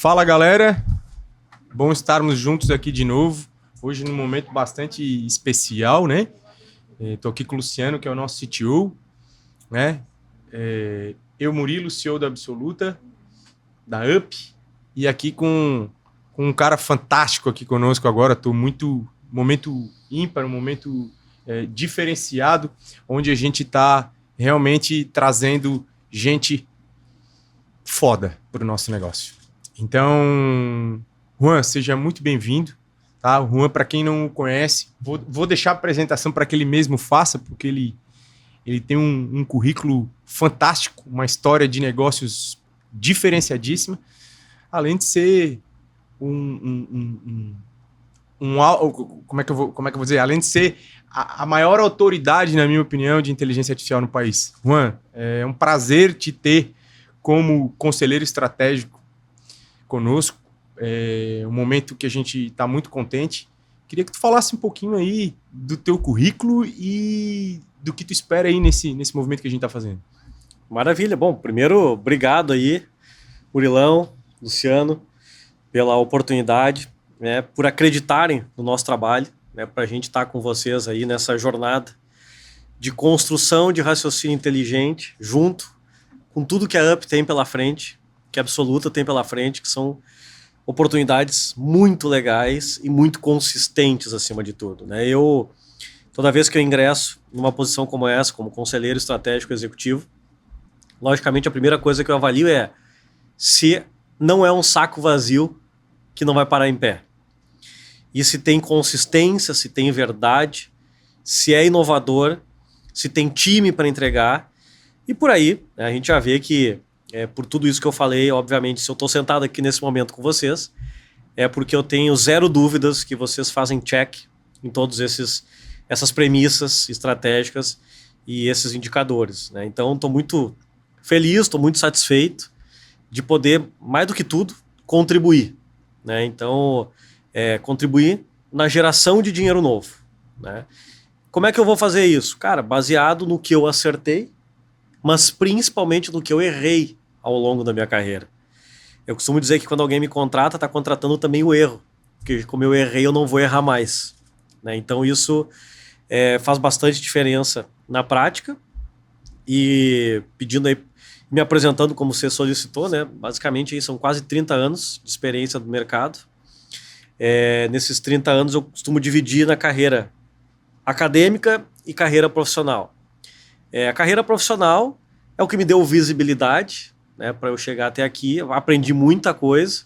Fala, galera, bom estarmos juntos aqui de novo, hoje num momento bastante especial, né? Estou aqui com o Luciano, que é o nosso CTO, né? Eu, Murilo, CEO da Absoluta, da UP, e aqui com um cara fantástico aqui conosco agora. Estou muito... momento ímpar, um momento diferenciado, onde a gente está realmente trazendo gente foda para o nosso negócio. Então, Juan, seja muito bem-vindo. Tá? O Juan, para quem não o conhece, vou deixar a apresentação para que ele mesmo faça, porque ele tem um currículo fantástico, uma história de negócios diferenciadíssima, além de ser como é que eu vou dizer? Além de ser a maior autoridade, na minha opinião, de inteligência artificial no país. Juan, é um prazer te ter como conselheiro estratégico conosco. É um momento que a gente está muito contente. Queria que tu falasse um pouquinho aí do teu currículo e do que tu espera aí nesse movimento que a gente está fazendo. Maravilha. Bom, primeiro, obrigado aí, Murilão, Luciano, pela oportunidade, né, por acreditarem no nosso trabalho, né, para a gente estar com vocês aí nessa jornada de construção de raciocínio inteligente, junto com tudo que a UP tem pela frente, que a Absoluta tem pela frente, que são oportunidades muito legais e muito consistentes acima de tudo, né? Toda vez que eu ingresso numa posição como essa, como conselheiro estratégico executivo, logicamente a primeira coisa que eu avalio é se não é um saco vazio que não vai parar em pé. E se tem consistência, se tem verdade, se é inovador, se tem time para entregar. E por aí, né, a gente já vê que, por tudo isso que eu falei, obviamente, se eu estou sentado aqui nesse momento com vocês, é porque eu tenho zero dúvidas que vocês fazem check em todos essas premissas estratégicas e esses indicadores, né? Então, estou muito feliz, estou muito satisfeito de poder, mais do que tudo, contribuir, né? Então, contribuir na geração de dinheiro novo, né? Como é que eu vou fazer isso? Cara, baseado no que eu acertei, mas principalmente no que eu errei ao longo da minha carreira. Eu costumo dizer que quando alguém me contrata, está contratando também o erro, porque como eu errei, eu não vou errar mais, né? Então isso faz bastante diferença na prática. E pedindo aí, me apresentando como você solicitou, né? Basicamente aí são quase 30 anos de experiência do mercado. Nesses 30 anos eu costumo dividir na carreira acadêmica e carreira profissional. A carreira profissional é o que me deu visibilidade, né, para eu chegar até aqui. Eu aprendi muita coisa.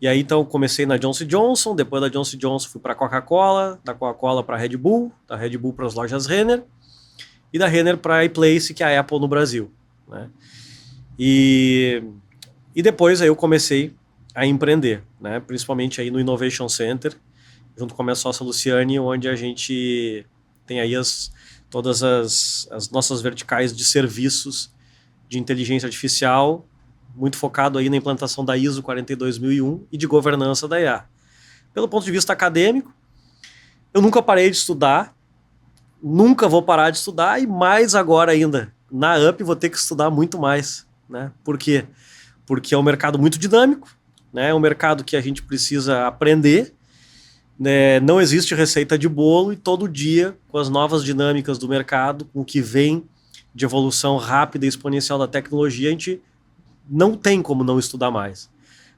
E aí, então, comecei na Johnson & Johnson. Depois da Johnson & Johnson, fui para a Coca-Cola. Da Coca-Cola para a Red Bull. Da Red Bull para as lojas Renner. E da Renner para a iPlace, que é a Apple no Brasil, né? E depois aí eu comecei a empreender, né, principalmente aí no Innovation Center, junto com a minha sócia Luciane, onde a gente tem aí todas as nossas verticais de serviços de inteligência artificial, muito focado aí na implantação da ISO 42001 e de governança da IA. Pelo ponto de vista acadêmico, eu nunca parei de estudar, nunca vou parar de estudar, e mais agora ainda, na UP vou ter que estudar muito mais, né? Por quê? Porque é um mercado muito dinâmico, né? É um mercado que a gente precisa aprender. Não existe receita de bolo, e todo dia, com as novas dinâmicas do mercado, com o que vem de evolução rápida e exponencial da tecnologia, a gente não tem como não estudar mais.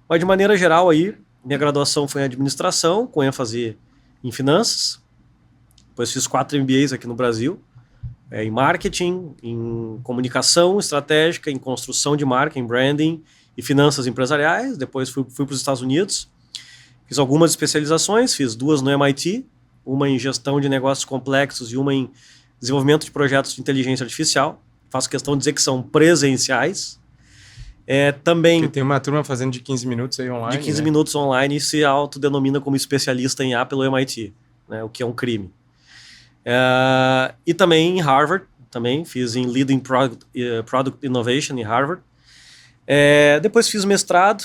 Mas de maneira geral aí, minha graduação foi em administração, com ênfase em finanças. Depois fiz 4 MBAs aqui no Brasil, em marketing, em comunicação estratégica, em construção de marca, em branding e finanças empresariais. Depois fui para os Estados Unidos. Fiz algumas especializações, fiz 2 no MIT, uma em gestão de negócios complexos e uma em desenvolvimento de projetos de inteligência artificial. Faço questão de dizer que são presenciais. Também porque tem uma turma fazendo de 15 minutos aí online. De 15 né? minutos online, e se autodenomina como especialista em IA pelo MIT, né, o que é um crime. E também em Harvard, também fiz em Leading Product Innovation em Harvard. Depois fiz mestrado,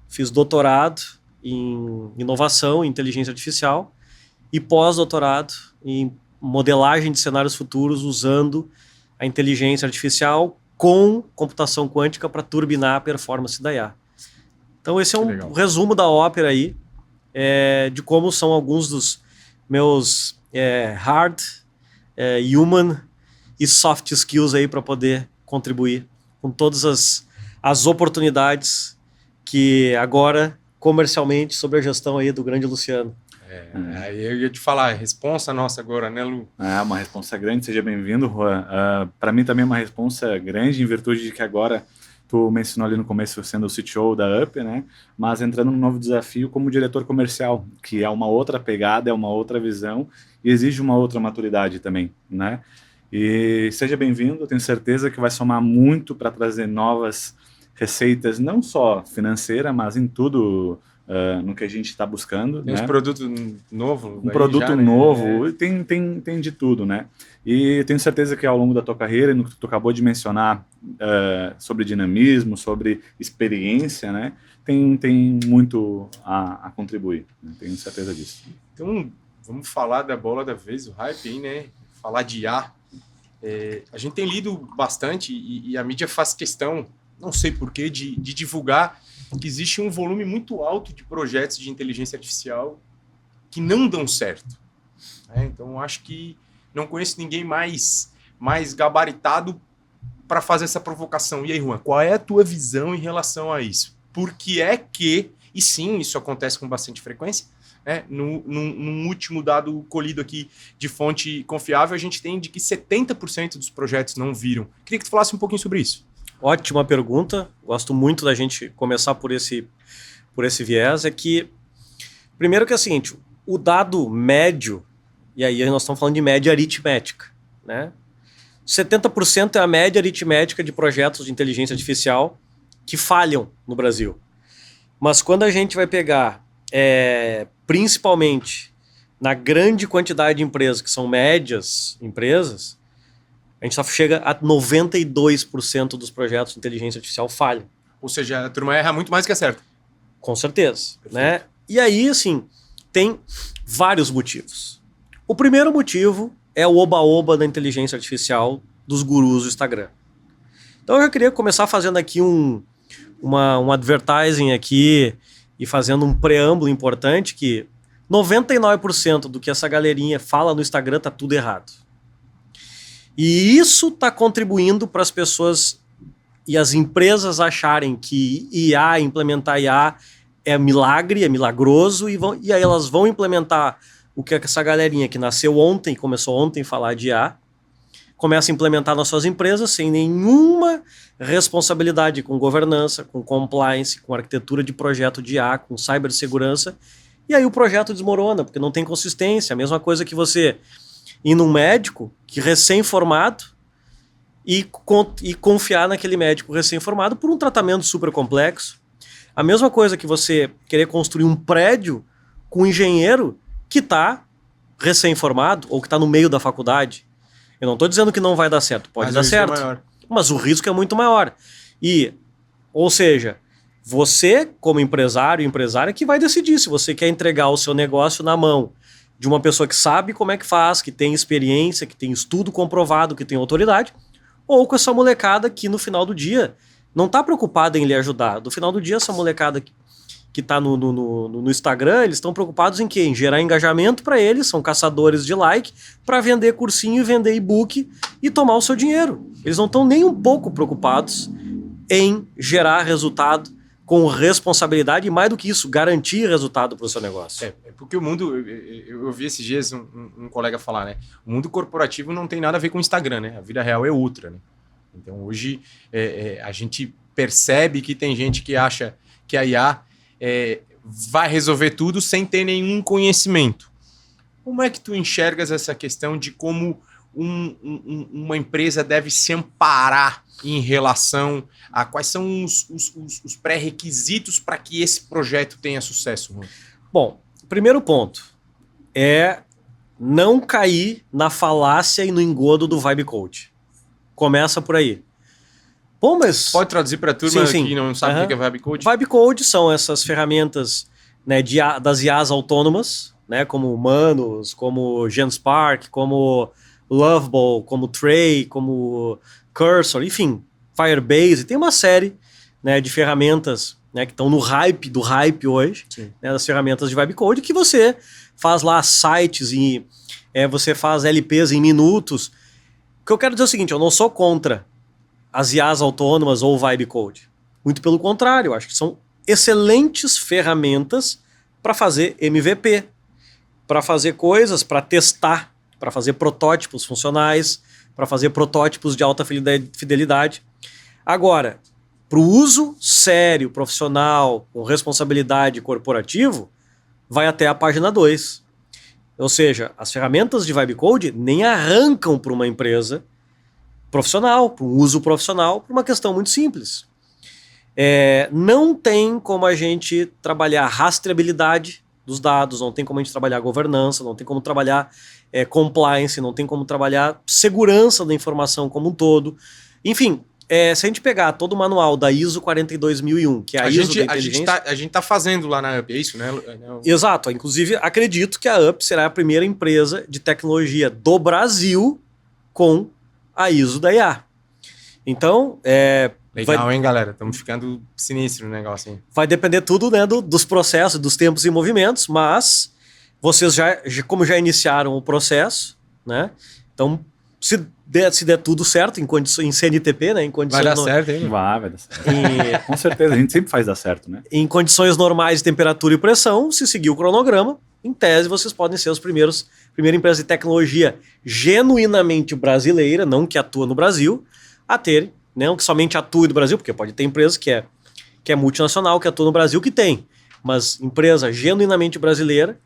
fiz doutorado em inovação, em inteligência artificial, e pós-doutorado em modelagem de cenários futuros usando a inteligência artificial com computação quântica para turbinar a performance da IA. Então esse é Legal. um resumo da ópera aí, de como são alguns dos meus hard, human e soft skills aí para poder contribuir com todas as oportunidades que agora, comercialmente, sob a gestão aí do grande Luciano. Aí eu ia te falar, responsa nossa agora, né, Lu? Uma responsa grande, seja bem-vindo, Juan. Para mim também é uma responsa grande, em virtude de que agora tu mencionou ali no começo sendo o CTO da UP, né? Mas entrando num novo desafio como diretor comercial, que é uma outra pegada, é uma outra visão e exige uma outra maturidade também, né? E seja bem-vindo, eu tenho certeza que vai somar muito para trazer novas receitas, não só financeira, mas em tudo no que a gente está buscando. Tem né? uns produtos novos. Um produto novo, tem de tudo, né? E tenho certeza que ao longo da tua carreira, no que tu acabou de mencionar sobre dinamismo, sobre experiência, né? Tem muito a contribuir, né? Tenho certeza disso. Então, vamos falar da bola da vez, o hype aí, né? Falar de IA. A gente tem lido bastante e a mídia faz questão, não sei porquê, de divulgar que existe um volume muito alto de projetos de inteligência artificial que não dão certo. Então, acho que não conheço ninguém mais gabaritado para fazer essa provocação. E aí, Juan, qual é a tua visão em relação a isso? Por que é que, e sim, isso acontece com bastante frequência, né? Num último dado colhido aqui de fonte confiável, a gente tem de que 70% dos projetos não viram. Queria que tu falasse um pouquinho sobre isso. Ótima pergunta. Gosto muito da gente começar por esse viés. É que, primeiro que é o seguinte, o dado médio, e aí nós estamos falando de média aritmética, né? 70% é a média aritmética de projetos de inteligência artificial que falham no Brasil. Mas quando a gente vai pegar, principalmente na grande quantidade de empresas que são médias empresas, a gente só chega a 92% dos projetos de inteligência artificial falham. Ou seja, a turma erra muito mais que acerta. Com certeza. Né? E aí, assim, tem vários motivos. O primeiro motivo é o oba-oba da inteligência artificial dos gurus do Instagram. Então eu já queria começar fazendo aqui um advertising aqui e fazendo um preâmbulo importante que 99% do que essa galerinha fala no Instagram tá tudo errado. E isso está contribuindo para as pessoas e as empresas acharem que implementar IA é milagre, é milagroso, e aí elas vão implementar o que essa galerinha que nasceu ontem, começou ontem a falar de IA, começa a implementar nas suas empresas sem nenhuma responsabilidade com governança, com compliance, com arquitetura de projeto de IA, com cibersegurança, e aí o projeto desmorona, porque não tem consistência. A mesma coisa que você ir num médico que recém-formado e confiar naquele médico recém-formado por um tratamento super complexo. A mesma coisa que você querer construir um prédio com um engenheiro que está recém-formado ou que está no meio da faculdade. Eu não estou dizendo que não vai dar certo, pode dar certo, mas o risco é muito maior. Ou seja, você como empresária que vai decidir se você quer entregar o seu negócio na mão de uma pessoa que sabe como é que faz, que tem experiência, que tem estudo comprovado, que tem autoridade, ou com essa molecada que no final do dia não está preocupada em lhe ajudar. No final do dia, essa molecada que está no Instagram, eles estão preocupados em quê? Em gerar engajamento para eles, são caçadores de like, para vender cursinho, vender e-book e tomar o seu dinheiro. Eles não estão nem um pouco preocupados em gerar resultado com responsabilidade e, mais do que isso, garantir resultado para o seu negócio. Porque o mundo, eu ouvi esses dias um colega falar, né? O mundo corporativo não tem nada a ver com o Instagram, né? A vida real é outra, né? Então, hoje, a gente percebe que tem gente que acha que a IA vai resolver tudo sem ter nenhum conhecimento. Como é que tu enxergas essa questão de como uma empresa deve se amparar em relação a quais são os pré-requisitos para que esse projeto tenha sucesso, Juan? Bom, o primeiro ponto é não cair na falácia e no engodo do Vibe Code. Começa por aí. Bom, mas... Pode traduzir para a turma que não sabe o que é Vibe Code? Vibe Code são essas ferramentas, né, das IAs autônomas, né, como Humanos, como Genspark, como Lovable, como Tray, como Cursor, enfim, Firebase. Tem uma série, né, de ferramentas, né, que estão no hype do hype hoje, né, das ferramentas de Vibe Code, que você faz lá sites e você faz LPs em minutos. O que eu quero dizer é o seguinte, eu não sou contra as IAs autônomas ou o Vibe Code. Muito pelo contrário, eu acho que são excelentes ferramentas para fazer MVP, para fazer coisas, para testar, para fazer protótipos funcionais, para fazer protótipos de alta fidelidade. Agora, para o uso sério, profissional, com responsabilidade corporativo, vai até a página 2. Ou seja, as ferramentas de Vibe Code nem arrancam para uma empresa profissional, para um uso profissional, por uma questão muito simples. Não tem como a gente trabalhar rastreabilidade dos dados, não tem como a gente trabalhar governança, não tem como trabalhar compliance, não tem como trabalhar segurança da informação como um todo. Enfim, se a gente pegar todo o manual da ISO 42001, que é a ISO da inteligência... A gente tá fazendo lá na UP, é isso, né? Exato. Inclusive, acredito que a UP será a primeira empresa de tecnologia do Brasil com a ISO da IA. Então, legal, hein, galera? Estamos ficando sinistro no negócio, hein? Vai depender tudo, né, dos processos, dos tempos e movimentos, mas vocês como já iniciaram o processo, né? Então, se der tudo certo em CNTP, né? Em condições vai dar certo, hein? Vai dar certo. Com certeza, a gente sempre faz dar certo, né? Em condições normais de temperatura e pressão, se seguir o cronograma, em tese vocês podem ser primeira empresa de tecnologia genuinamente brasileira, não que atua no Brasil, a ter, não que somente atue no Brasil, porque pode ter empresa que é multinacional, que atua no Brasil, que tem, mas empresa genuinamente brasileira,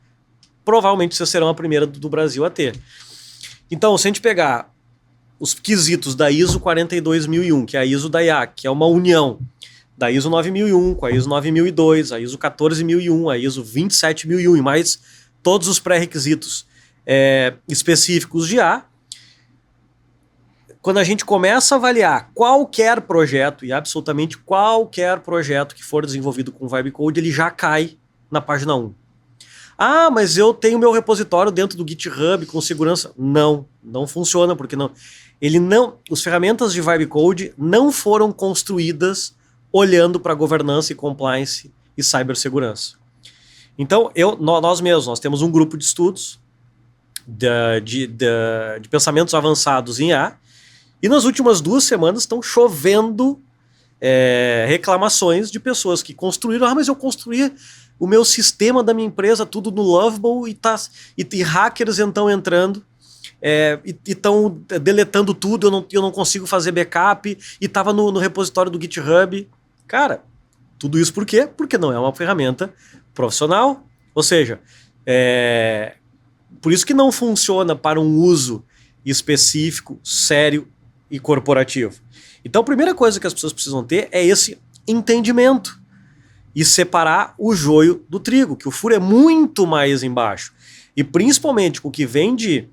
provavelmente vocês serão a primeira do Brasil a ter. Então, se a gente pegar os quesitos da ISO 42001, que é a ISO da IA, que é uma união da ISO 9001 com a ISO 9002, a ISO 14001, a ISO 27001 e mais todos os pré-requisitos específicos de IA, quando a gente começa a avaliar qualquer projeto, e absolutamente qualquer projeto que for desenvolvido com Vibe Code, ele já cai na página 1. Ah, mas eu tenho meu repositório dentro do GitHub com segurança. Não funciona, porque as ferramentas de Vibe Code não foram construídas olhando para governança e compliance e cibersegurança. Então, nós temos um grupo de estudos de pensamentos avançados em IA, e nas últimas 2 semanas estão chovendo reclamações de pessoas que construíram, mas eu construí o meu sistema da minha empresa, tudo no Lovable, e hackers estão entrando e estão deletando tudo, eu não consigo fazer backup, e estava no repositório do GitHub. Cara, tudo isso por quê? Porque não é uma ferramenta profissional. Ou seja, por isso que não funciona para um uso específico, sério e corporativo. Então a primeira coisa que as pessoas precisam ter é esse entendimento e separar o joio do trigo, que o furo é muito mais embaixo. E principalmente com o que vem de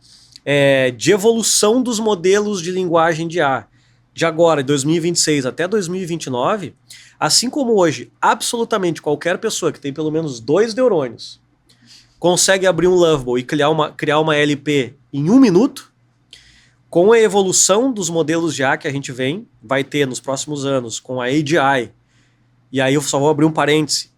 evolução dos modelos de linguagem de IA, de agora, de 2026 até 2029, assim como hoje, absolutamente qualquer pessoa que tem pelo menos 2 neurônios consegue abrir um Lovable e criar uma LP em 1 minuto, com a evolução dos modelos de IA que a gente vai ter nos próximos anos, com a AGI, e aí eu só vou abrir um parêntese,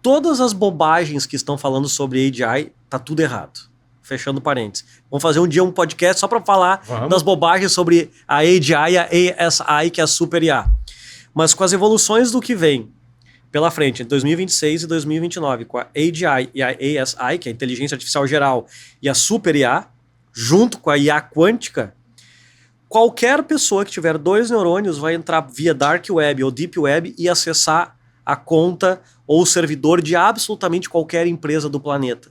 todas as bobagens que estão falando sobre AGI, tá tudo errado. Fechando parênteses. Vamos fazer um dia um podcast só para falar das bobagens sobre a AGI e a ASI, que é a Super IA. Mas com as evoluções do que vem pela frente, em 2026 e 2029, com a AGI e a ASI, que é a Inteligência Artificial Geral, e a Super IA, junto com a IA quântica, qualquer pessoa que tiver 2 neurônios vai entrar via Dark Web ou Deep Web e acessar a conta ou o servidor de absolutamente qualquer empresa do planeta.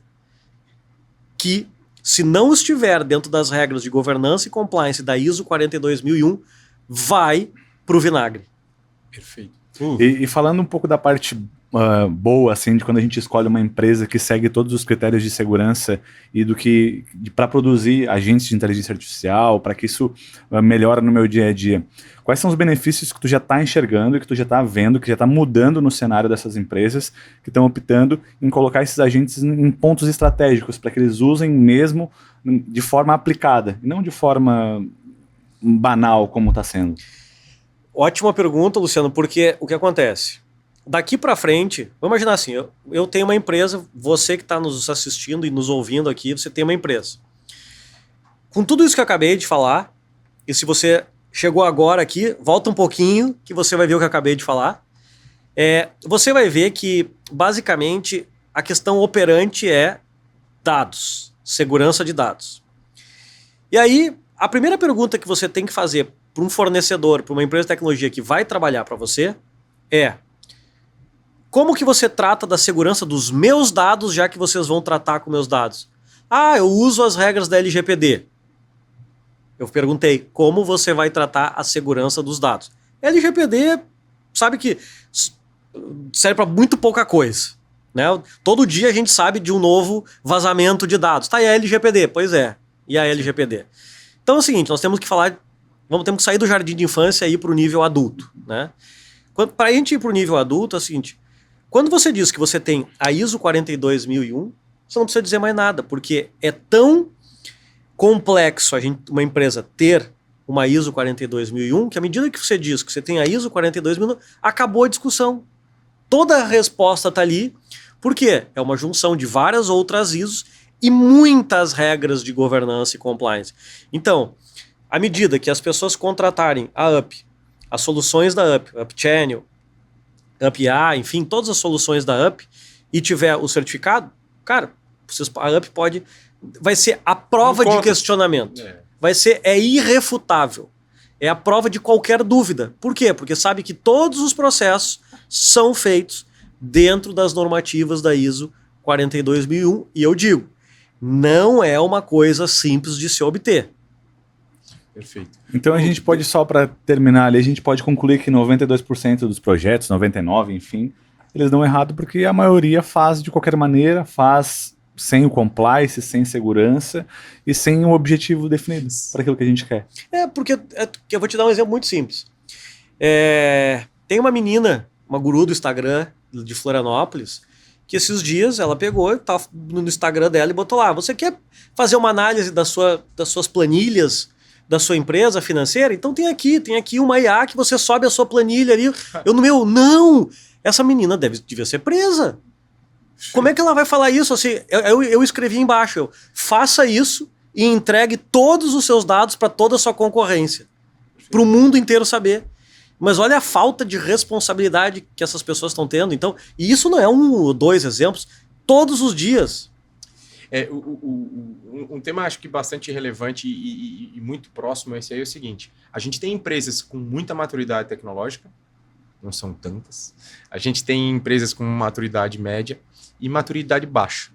Que, se não estiver dentro das regras de governança e compliance da ISO 42001, vai pro vinagre. Perfeito. E falando um pouco da parte boa, assim, de quando a gente escolhe uma empresa que segue todos os critérios de segurança e para produzir agentes de inteligência artificial, para que isso melhore no meu dia a dia. Quais são os benefícios que tu já está enxergando e que tu já está vendo, que já está mudando no cenário dessas empresas que estão optando em colocar esses agentes em pontos estratégicos para que eles usem mesmo de forma aplicada e não de forma banal como está sendo? Ótima pergunta, Luciano, porque o que acontece? daqui para frente, vamos imaginar assim, eu tenho uma empresa, você que está nos assistindo e nos ouvindo aqui, você tem uma empresa. Com tudo isso que eu acabei de falar, e se você chegou agora aqui, volta um pouquinho que você vai ver o que eu acabei de falar. Você vai ver que, basicamente, a questão operante é dados, segurança de dados. E aí, a primeira pergunta que você tem que fazer para um fornecedor, para uma empresa de tecnologia que vai trabalhar para você, é: como que você trata da segurança dos meus dados, já que vocês vão tratar com meus dados? Ah, eu uso as regras da LGPD. Eu perguntei, como você vai tratar a segurança dos dados? LGPD, sabe que serve para muito pouca coisa, né? Todo dia a gente sabe de um novo vazamento de dados. Tá, e a LGPD? Pois é, e a LGPD? Então é o seguinte, nós temos que falar, temos que sair do jardim de infância e ir para o nível adulto, né? Para a gente ir para o nível adulto é o seguinte, quando você diz que você tem a ISO 42001, você não precisa dizer mais nada, porque é tão complexo uma empresa ter uma ISO 42001 que à medida que você diz que você tem a ISO 42001, acabou a discussão. Toda a resposta está ali, porque é uma junção de várias outras ISOs e muitas regras de governança e compliance. Então, à medida que as pessoas contratarem a UP, as soluções da UP, UP Channel, UP AI, enfim, todas as soluções da UP, e tiver o certificado, cara, a UP vai ser a prova de questionamento. É irrefutável. É a prova de qualquer dúvida. Por quê? Porque sabe que todos os processos são feitos dentro das normativas da ISO 42001. E eu digo, não é uma coisa simples de se obter. Perfeito. Então a gente pode, só para terminar ali, a gente pode concluir que 92% dos projetos, 99%, enfim, eles dão errado porque a maioria faz de qualquer maneira, faz sem o compliance, sem segurança e sem um objetivo definido para aquilo que a gente quer. Porque eu vou te dar um exemplo muito simples. Tem uma menina, uma guru do Instagram de Florianópolis, que esses dias ela pegou, tá no Instagram dela e botou lá, você quer fazer uma análise das suas planilhas da sua empresa financeira? Então tem aqui uma IA que você sobe a sua planilha ali. Não! Essa menina devia ser presa. Como é que ela vai falar isso? Assim, eu escrevi embaixo, faça isso e entregue todos os seus dados para toda a sua concorrência. Para o mundo inteiro saber. Mas olha a falta de responsabilidade que essas pessoas estão tendo. Então, e isso não é um ou dois exemplos, todos os dias. Um tema acho que bastante relevante e muito próximo a esse aí é o seguinte: a gente tem empresas com muita maturidade tecnológica, não são tantas. A gente tem empresas com maturidade média e maturidade baixa.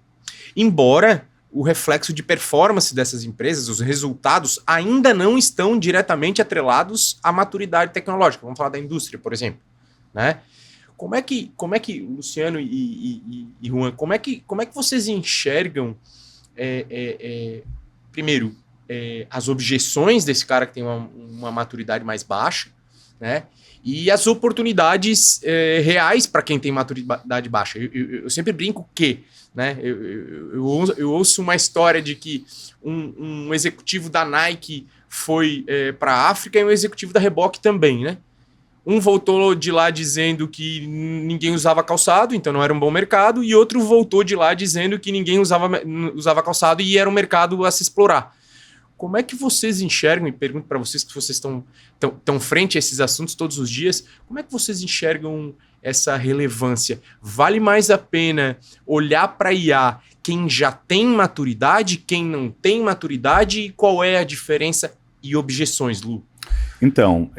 Embora o reflexo de performance dessas empresas, os resultados, ainda não estão diretamente atrelados à maturidade tecnológica. Vamos falar da indústria, por exemplo, né? Como é que Luciano e Juan, como é que vocês enxergam, primeiro, as objeções desse cara que tem uma maturidade mais baixa, né? E as oportunidades reais para quem tem maturidade baixa. Eu sempre brinco que, né, eu ouço uma história de que um executivo da Nike foi para a África e um executivo da Reebok também, né? Um voltou de lá dizendo que ninguém usava calçado, então não era um bom mercado, e outro voltou de lá dizendo que ninguém usava calçado e era um mercado a se explorar. Como é que vocês enxergam, e pergunto para vocês que vocês estão frente a esses assuntos todos os dias, como é que vocês enxergam essa relevância? Vale mais a pena olhar para IA quem já tem maturidade, quem não tem maturidade, e qual é a diferença e objeções, Lu? Então,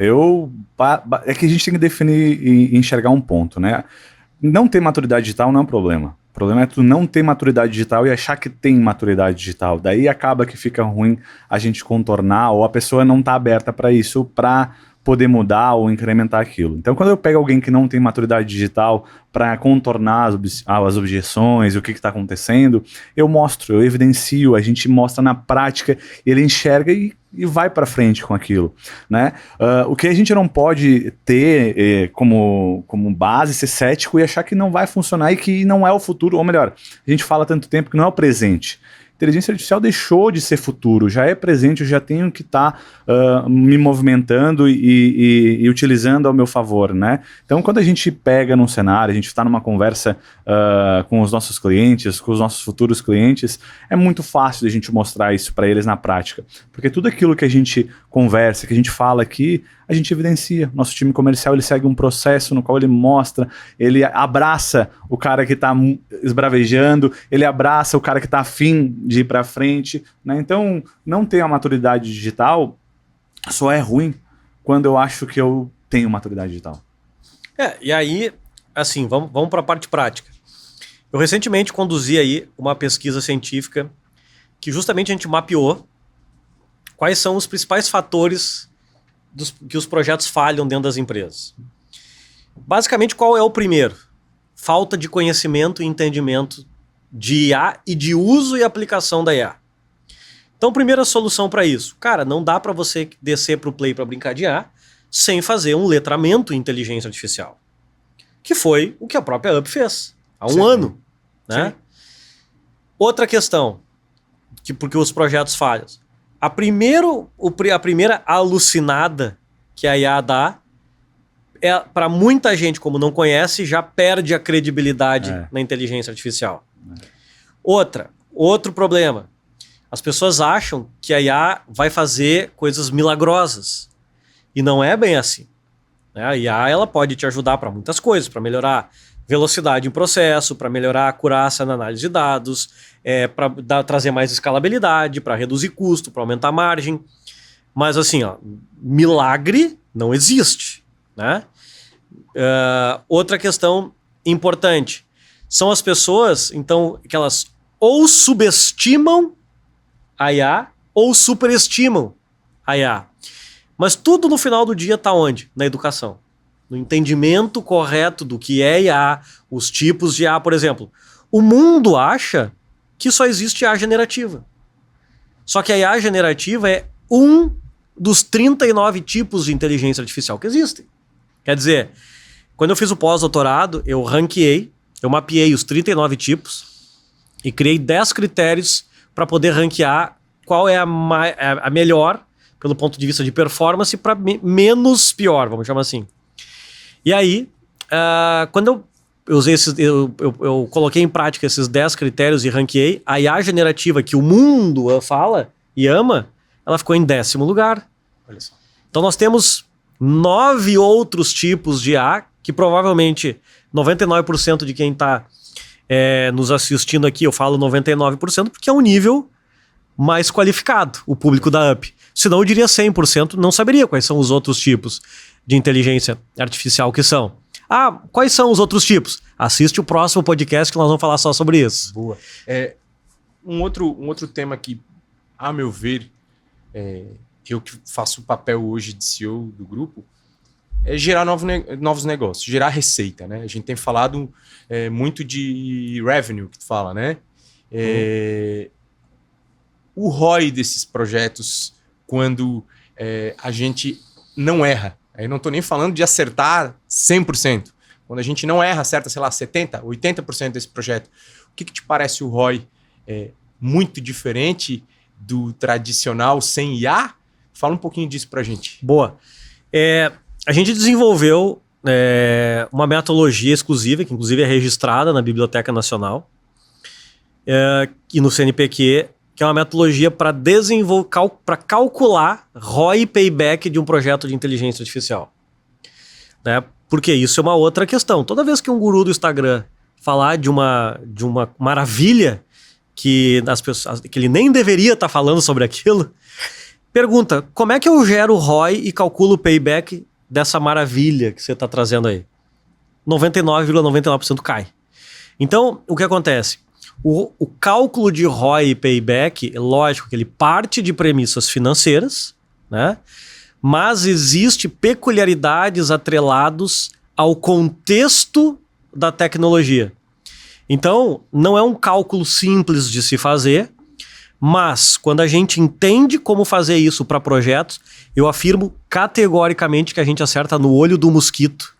é que a gente tem que definir e enxergar um ponto, né? Não ter maturidade digital não é um problema. O problema é tu não ter maturidade digital e achar que tem maturidade digital. Daí acaba que fica ruim a gente contornar, ou a pessoa não tá aberta para isso, para poder mudar ou incrementar aquilo. Então, quando eu pego alguém que não tem maturidade digital para contornar as objeções, o que está acontecendo, eu evidencio, a gente mostra na prática, ele enxerga e vai para frente com aquilo, né? O que a gente não pode ter como base, ser cético e achar que não vai funcionar e que não é o futuro, ou melhor, a gente fala tanto tempo que não é o presente, inteligência artificial deixou de ser futuro, já é presente, eu já tenho que estar me movimentando e utilizando ao meu favor, né? Então, quando a gente pega num cenário, a gente está numa conversa com os nossos clientes, com os nossos futuros clientes, é muito fácil a gente mostrar isso para eles na prática, porque tudo aquilo que a gente conversa, que a gente fala aqui, a gente evidencia. Nosso time comercial, ele segue um processo no qual ele mostra, ele abraça o cara que está esbravejando, ele abraça o cara que está afim de ir para frente, né? Então, não ter a maturidade digital só é ruim quando eu acho que eu tenho maturidade digital. E aí, assim, vamos para a parte prática. Eu recentemente conduzi aí uma pesquisa científica que justamente a gente mapeou quais são os principais fatores que os projetos falham dentro das empresas. Basicamente, qual é o primeiro? Falta de conhecimento e entendimento de IA e de uso e aplicação da IA. Então, primeira solução para isso. Cara, não dá para você descer para o Play para brincar de IA sem fazer um letramento em inteligência artificial. Que foi o que a própria UP fez há um ano. Né? Outra questão, porque os projetos falham. A primeira alucinada que a IA dá, para muita gente, como não conhece, já perde a credibilidade na inteligência artificial. Outro problema. As pessoas acham que a IA vai fazer coisas milagrosas. E não é bem assim. A IA ela pode te ajudar para muitas coisas, para melhorar velocidade em processo, para melhorar a acurácia na análise de dados, para trazer mais escalabilidade, para reduzir custo, para aumentar a margem. Mas assim, milagre não existe. Né? Outra questão importante são as pessoas, então, que elas ou subestimam a IA ou superestimam a IA. Mas tudo no final do dia está onde? Na educação. No entendimento correto do que é IA, os tipos de IA, por exemplo. O mundo acha que só existe IA generativa. Só que a IA generativa é um dos 39 tipos de inteligência artificial que existem. Quer dizer, quando eu fiz o pós-doutorado, eu mapeei os 39 tipos e criei 10 critérios para poder ranquear qual é a melhor, pelo ponto de vista de performance, para menos pior, vamos chamar assim. E aí, quando eu usei eu coloquei em prática esses 10 critérios e ranqueei, a IA generativa que o mundo fala e ama, ela ficou em 10º lugar. Olha só. Então nós temos 9 outros tipos de IA que provavelmente 99% de quem está nos assistindo aqui, eu falo 99% porque é um nível mais qualificado, o público da UP. Senão eu diria 100%, não saberia quais são os outros tipos de inteligência artificial que são. Quais são os outros tipos? Assiste o próximo podcast que nós vamos falar só sobre isso. Boa. Um outro tema que, a meu ver, eu que faço o papel hoje de CEO do grupo, é gerar novos negócios, gerar receita, né? A gente tem falado muito de revenue, que tu fala, né? O ROI desses projetos, quando a gente não erra. Eu não estou nem falando de acertar 100%. Quando a gente não erra, acerta, sei lá, 70%, 80% desse projeto. O que te parece o ROI muito diferente do tradicional sem IA? Fala um pouquinho disso pra gente. Boa. A gente desenvolveu uma metodologia exclusiva, que inclusive é registrada na Biblioteca Nacional e no CNPq, que é uma metodologia para calcular ROI e payback de um projeto de inteligência artificial. Né? Porque isso é uma outra questão. Toda vez que um guru do Instagram falar de uma maravilha que ele nem deveria estar falando sobre aquilo, pergunta, como é que eu gero ROI e calculo o payback dessa maravilha que você está trazendo aí? 99,99% cai. Então, o que acontece? O cálculo de ROI e payback, é lógico que ele parte de premissas financeiras, né? Mas existe peculiaridades atrelados ao contexto da tecnologia. Então, não é um cálculo simples de se fazer, mas quando a gente entende como fazer isso para projetos, eu afirmo categoricamente que a gente acerta no olho do mosquito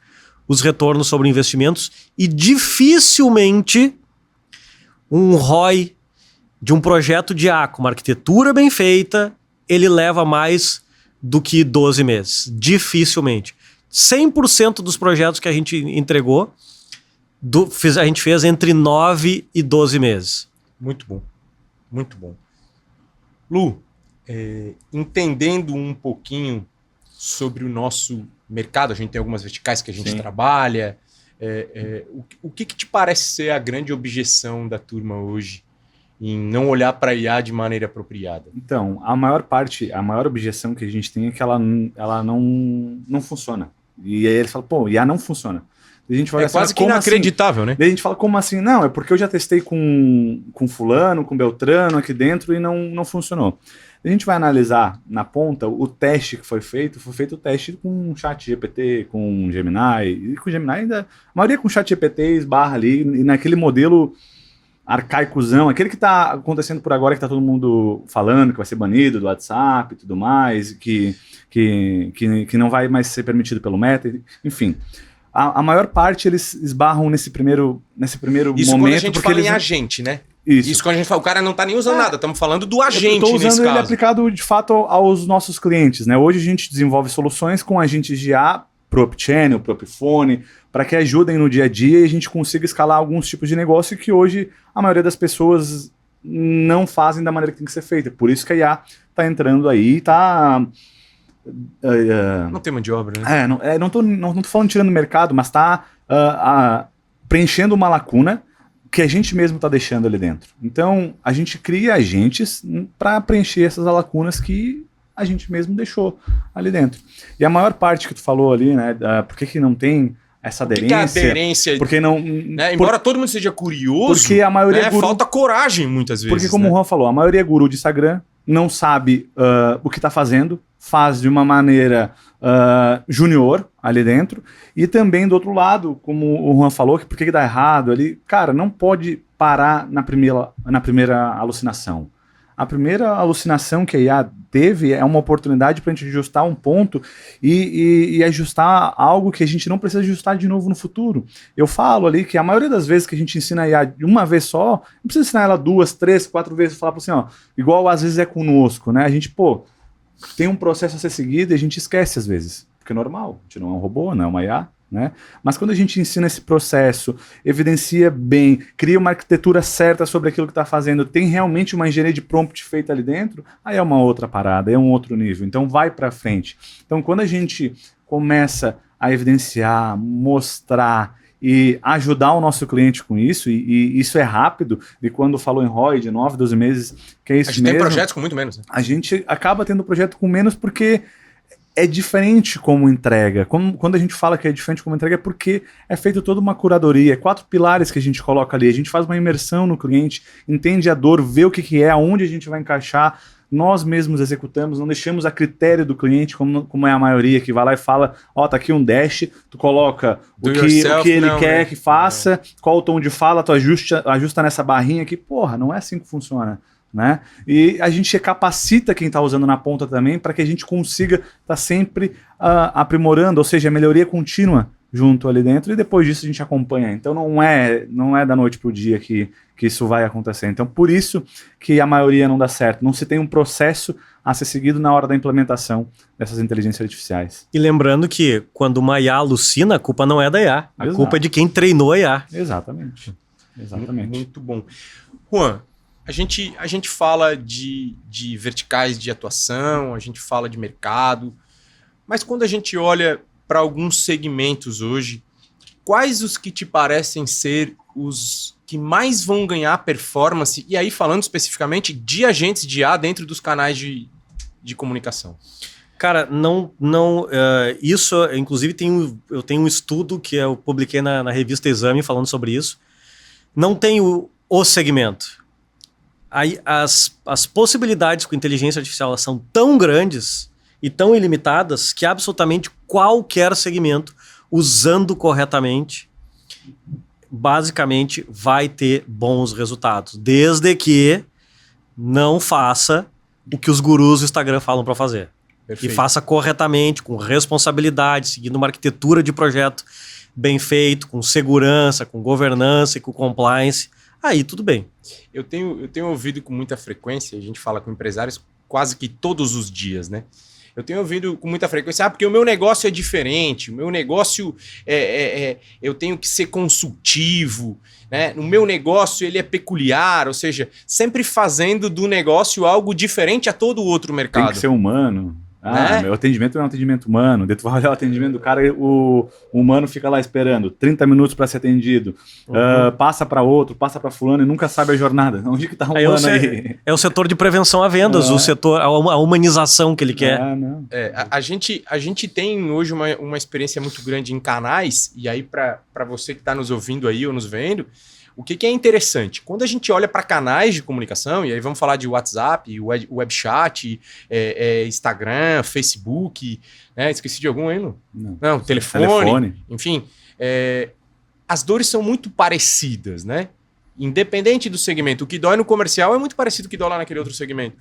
os retornos sobre investimentos e dificilmente um ROI de um projeto de IA com uma arquitetura bem feita, ele leva mais do que 12 meses. Dificilmente. 100% dos projetos que a gente entregou, a gente fez entre 9 e 12 meses. Muito bom. Muito bom. Lu, entendendo um pouquinho sobre o nosso mercado, a gente tem algumas verticais que a gente trabalha. O que te parece ser a grande objeção da turma hoje em não olhar para a IA de maneira apropriada? Então, a maior objeção que a gente tem é que ela não funciona. E aí eles falam, pô, IA não funciona. E a gente fala quase que inacreditável, né? Daí a gente fala, como assim? Não, é porque eu já testei com fulano, com Beltrano aqui dentro e não funcionou. A gente vai analisar na ponta o teste que foi feito o teste com chat GPT, com Gemini, e com Gemini ainda, a maioria com chat GPT esbarra ali, e naquele modelo arcaicozão, aquele que está acontecendo por agora, que está todo mundo falando que vai ser banido do WhatsApp e tudo mais, que não vai mais ser permitido pelo Meta, enfim. A maior parte eles esbarram nesse primeiro isso momento. Isso quando a gente fala em agente, né? Isso quando a gente fala, o cara não está nem usando nada, estamos falando do agente nesse caso. Estou usando ele aplicado, de fato, aos nossos clientes, né? Hoje a gente desenvolve soluções com agentes de IA pro Opchannel, pro Opphone, para que ajudem no dia a dia e a gente consiga escalar alguns tipos de negócio que hoje a maioria das pessoas não fazem da maneira que tem que ser feita. Por isso que a IA está entrando aí e está... não tem mão de obra, né? Não tô falando tirando do mercado, mas está preenchendo uma lacuna que a gente mesmo está deixando ali dentro. Então, a gente cria agentes para preencher essas lacunas que a gente mesmo deixou ali dentro. E a maior parte que tu falou ali, né, por que não tem essa aderência? Que é aderência? Porque não... Né, embora todo mundo seja curioso, porque a maioria né, falta coragem muitas vezes. Porque como o Juan falou, a maioria é guru de Instagram, não sabe o que está fazendo, faz de uma maneira junior ali dentro, e também do outro lado, como o Juan falou, que por que dá errado ali, cara, não pode parar na primeira alucinação. A primeira alucinação que a IA teve é uma oportunidade para a gente ajustar um ponto e ajustar algo que a gente não precisa ajustar de novo no futuro. Eu falo ali que a maioria das vezes que a gente ensina a IA de uma vez só, não precisa ensinar ela 2, 3, 4 vezes, falar assim, ó, igual às vezes é conosco, né? A gente, tem um processo a ser seguido e a gente esquece às vezes, porque é normal, a gente não é um robô, não é uma IA, né? Mas quando a gente ensina esse processo, evidencia bem, cria uma arquitetura certa sobre aquilo que está fazendo, tem realmente uma engenharia de prompt feita ali dentro, aí é uma outra parada, é um outro nível, então vai para frente. Então quando a gente começa a evidenciar, mostrar e ajudar o nosso cliente com isso, e isso é rápido, e quando falou em ROI de 9, 12 meses, que é isso mesmo. A gente tem projetos com muito menos, né? A gente acaba tendo projeto com menos porque é diferente como entrega. Quando a gente fala que é diferente como entrega, é porque é feito toda uma curadoria, 4 pilares que a gente coloca ali, a gente faz uma imersão no cliente, entende a dor, vê o que é, aonde a gente vai encaixar, nós mesmos executamos, não deixamos a critério do cliente, como é a maioria, que vai lá e fala, tá aqui um dash, tu coloca o que ele quer que faça, qual o tom de fala, tu ajusta nessa barrinha aqui, não é assim que funciona, né? E a gente capacita quem está usando na ponta também para que a gente consiga estar sempre aprimorando, ou seja, a melhoria contínua junto ali dentro, e depois disso a gente acompanha. Então não é da noite para o dia que isso vai acontecer. Então por isso que a maioria não dá certo. Não se tem um processo a ser seguido na hora da implementação dessas inteligências artificiais. E lembrando que quando uma IA alucina, a culpa não é da IA. A culpa é de quem treinou a IA. Exatamente. Muito bom. Juan, a gente fala de verticais de atuação, a gente fala de mercado, mas quando a gente olha para alguns segmentos hoje, quais os que te parecem ser os que mais vão ganhar performance, e aí falando especificamente de agentes de IA dentro dos canais de comunicação? Cara, isso, inclusive eu tenho um estudo que eu publiquei na revista Exame falando sobre isso. Não tem o segmento. Aí, as possibilidades com inteligência artificial são tão grandes e tão ilimitadas que absolutamente qualquer segmento, usando corretamente, basicamente vai ter bons resultados, desde que não faça o que os gurus do Instagram falam para fazer. Perfeito. E faça corretamente, com responsabilidade, seguindo uma arquitetura de projeto bem feito, com segurança, com governança e com compliance. aí tudo bem. Eu tenho ouvido com muita frequência, a gente fala com empresários quase que todos os dias, né? Eu tenho ouvido com muita frequência, porque o meu negócio é diferente, o meu negócio eu tenho que ser consultivo, né? O meu negócio ele é peculiar, ou seja, sempre fazendo do negócio algo diferente a todo outro mercado. Tem que ser humano. Né? Meu atendimento é um atendimento humano. Daí tu vai olhar o atendimento do cara e o humano fica lá esperando 30 minutos para ser atendido. Passa para outro, passa para fulano e nunca sabe a jornada. Onde que tá o humano aí? É o setor de prevenção à vendas, o setor, a humanização que ele quer. Não. A gente tem hoje uma experiência muito grande em canais, e aí para você que está nos ouvindo aí ou nos vendo, o que é interessante? Quando a gente olha para canais de comunicação, e aí vamos falar de WhatsApp, webchat, Instagram, Facebook, né? Esqueci de algum aí, não? Telefone. Enfim, as dores são muito parecidas, né? Independente do segmento. O que dói no comercial é muito parecido com o que dói lá naquele outro segmento.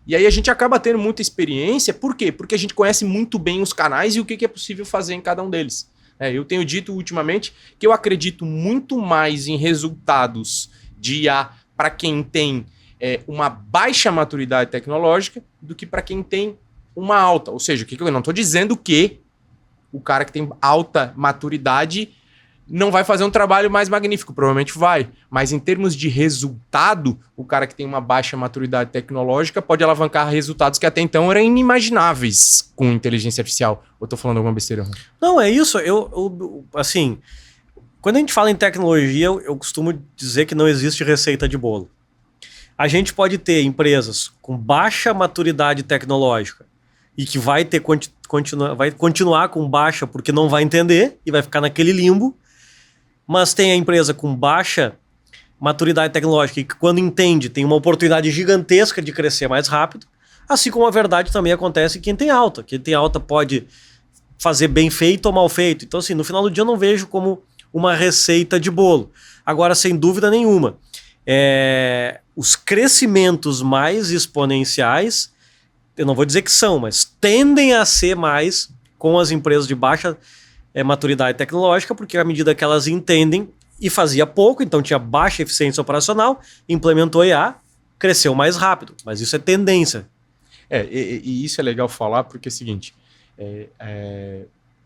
E aí a gente acaba tendo muita experiência. Por quê? Porque a gente conhece muito bem os canais e o que é possível fazer em cada um deles. Eu tenho dito ultimamente que eu acredito muito mais em resultados de IA para quem tem uma baixa maturidade tecnológica do que para quem tem uma alta. Ou seja, eu não estou dizendo que o cara que tem alta maturidade não vai fazer um trabalho mais magnífico, provavelmente vai. Mas em termos de resultado, o cara que tem uma baixa maturidade tecnológica pode alavancar resultados que até então eram inimagináveis com inteligência artificial. Ou estou falando alguma besteira? Não, é isso. Assim, quando a gente fala em tecnologia, eu costumo dizer que não existe receita de bolo. A gente pode ter empresas com baixa maturidade tecnológica e que vai continuar com baixa porque não vai entender e vai ficar naquele limbo. Mas tem a empresa com baixa maturidade tecnológica e que, quando entende, tem uma oportunidade gigantesca de crescer mais rápido. Assim como a verdade também acontece quem tem alta. Quem tem alta pode fazer bem feito ou mal feito. Então, assim, no final do dia eu não vejo como uma receita de bolo. Agora, sem dúvida nenhuma, os crescimentos mais exponenciais, eu não vou dizer que são, mas tendem a ser mais com as empresas de baixa maturidade tecnológica, porque à medida que elas entendem, e fazia pouco, então tinha baixa eficiência operacional, implementou IA, cresceu mais rápido. Mas isso é tendência. E isso é legal falar, porque é o seguinte,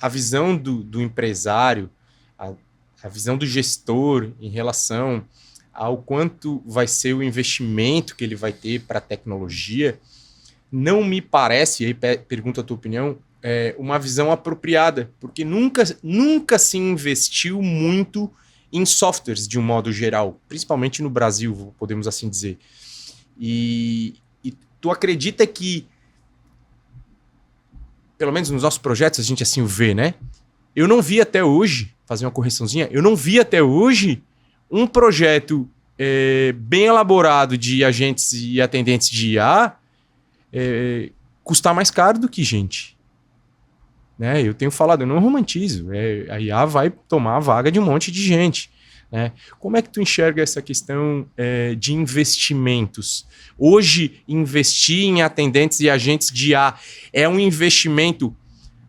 a visão do empresário, a visão do gestor em relação ao quanto vai ser o investimento que ele vai ter para a tecnologia, não me parece, e aí pergunto a tua opinião, uma visão apropriada, porque nunca se investiu muito em softwares de um modo geral, principalmente no Brasil, podemos assim dizer. E tu acredita que, pelo menos nos nossos projetos, a gente assim o vê, né? Eu não vi até hoje, fazer uma correçãozinha, eu não vi até hoje um projeto bem elaborado de agentes e atendentes de IA custar mais caro do que gente. Né? Eu tenho falado, eu não romantizo. A IA vai tomar a vaga de um monte de gente. Né? Como é que tu enxerga essa questão de investimentos? Hoje, investir em atendentes e agentes de IA é um investimento